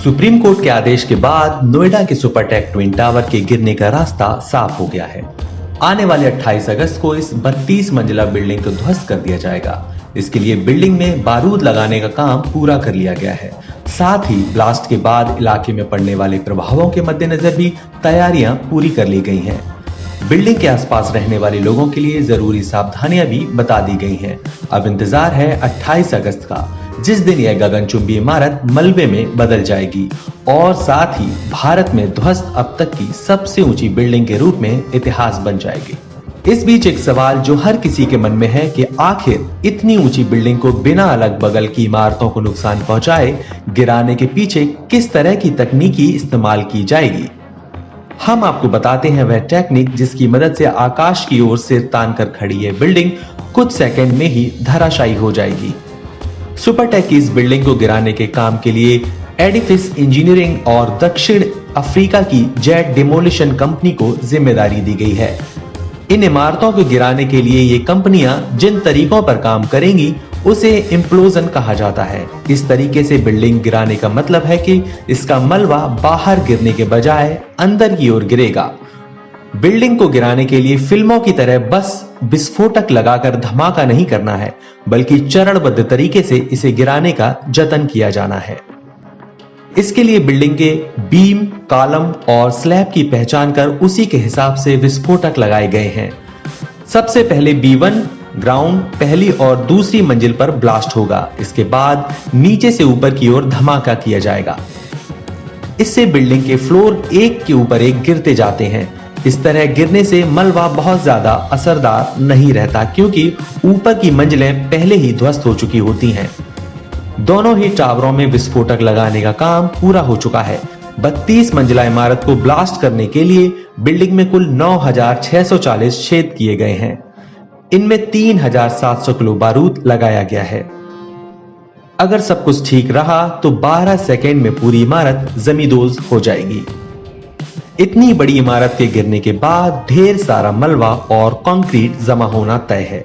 Supreme court के आदेश के बाद नोएडा के सुपरटेक ट्विन टावर के गिरने का रास्ता साफ हो गया है। आने वाले 28 अगस्त को इस 32 मंजिला बिल्डिंग को ध्वस्त कर दिया जाएगा। इसके लिए बिल्डिंग में बारूद लगाने का काम पूरा कर लिया गया है। साथ ही ब्लास्ट के बाद इलाके में पड़ने वाले प्रभावों के मद्देनजर भी तैयारियां पूरी कर ली गई हैं। बिल्डिंग के आसपास रहने वाले लोगों के लिए जरूरी सावधानियां भी बता दी गई हैं। अब इंतजार है 28 अगस्त का, जिस दिन यह गगनचुंबी इमारत मलबे में बदल जाएगी और साथ ही भारत में ध्वस्त अब तक की सबसे ऊंची बिल्डिंग के रूप में इतिहास बन जाएगी। इस बीच एक सवाल जो हर किसी के मन में है कि आखिर इतनी ऊंची बिल्डिंग को बिना अलग बगल की इमारतों को नुकसान पहुंचाए गिराने के पीछे किस तरह की तकनीकी इस्तेमाल की जाएगी। हम आपको बताते हैं वह टेक्निक जिसकी मदद से आकाश की ओर सिर तान कर खड़ी यह बिल्डिंग कुछ सेकंड में ही धराशायी हो जाएगी। सुपरटेक की इस बिल्डिंग को गिराने के काम के लिए एडिफिस इंजीनियरिंग और दक्षिण अफ्रीका की जेट डिमोलिशन कंपनी को जिम्मेदारी दी गई है। इन इमारतों को गिराने के लिए ये कंपनियां जिन तरीकों पर काम करेंगी उसे इम्प्लोजन कहा जाता है। इस तरीके से बिल्डिंग गिराने का मतलब है कि इसका मलबा बाहर गिरने के बजाय अंदर की ओर गिरेगा। बिल्डिंग को गिराने के लिए फिल्मों की तरह बस विस्फोटक लगाकर धमाका नहीं करना है, बल्कि चरणबद्ध तरीके से इसे गिराने का जतन किया जाना है। इसके लिए बिल्डिंग के बीम, कॉलम और स्लैब की पहचान कर उसी के हिसाब से विस्फोटक लगाए गए हैं। सबसे पहले B1 ग्राउंड पहली और दूसरी मंजिल पर ब्लास्ट होगा। इसके बाद नीचे से ऊपर की ओर धमाका किया जाएगा। इससे बिल्डिंग के फ्लोर एक के ऊपर एक गिरते जाते हैं। इस तरह गिरने से मलबा बहुत ज्यादा असरदार नहीं रहता, क्योंकि ऊपर की मंजिलें पहले ही ध्वस्त हो चुकी होती हैं। दोनों ही टावरों में विस्फोटक लगाने का काम पूरा हो चुका है। 32 मंजिला इमारत को ब्लास्ट करने के लिए बिल्डिंग में कुल 9,640 छेद किए गए हैं। इनमें 3,700 किलो बारूद लगाया गया है। अगर सब कुछ ठीक रहा तो 12 सेकेंड में पूरी इमारत जमींदोज हो जाएगी। इतनी बड़ी इमारत के गिरने के बाद ढेर सारा मलबा और कंक्रीट जमा होना तय है।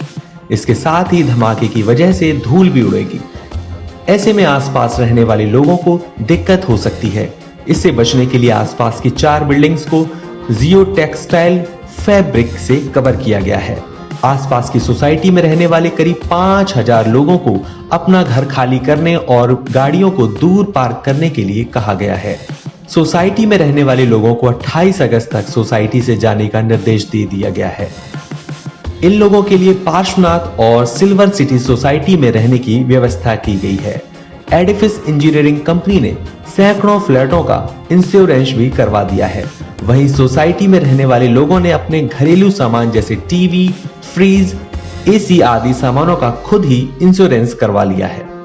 इसके साथ ही धमाके की वजह से धूल भी उड़ेगी। ऐसे में आसपास रहने वाले लोगों को दिक्कत हो सकती है। इससे बचने के लिए आसपास की 4 बिल्डिंग्स को जियो टेक्सटाइल फैब्रिक से कवर किया गया है। आसपास की सोसाइटी में रहने वाले करीब 5,000 लोगों को अपना घर खाली करने और गाड़ियों को दूर पार्क करने के लिए कहा गया है। सोसाइटी में रहने वाले लोगों को 28 अगस्त तक सोसाइटी से जाने का निर्देश दे दिया गया है। इन लोगों के लिए पार्श्वनाथ और सिल्वर सिटी सोसाइटी में रहने की व्यवस्था की गई है। एडिफिस इंजीनियरिंग कंपनी ने सैकड़ों फ्लैटों का इंश्योरेंस भी करवा दिया है। वहीं सोसाइटी में रहने वाले लोगों ने अपने घरेलू सामान जैसे टीवी, फ्रीज, एसी आदि सामानों का खुद ही इंश्योरेंस करवा लिया है।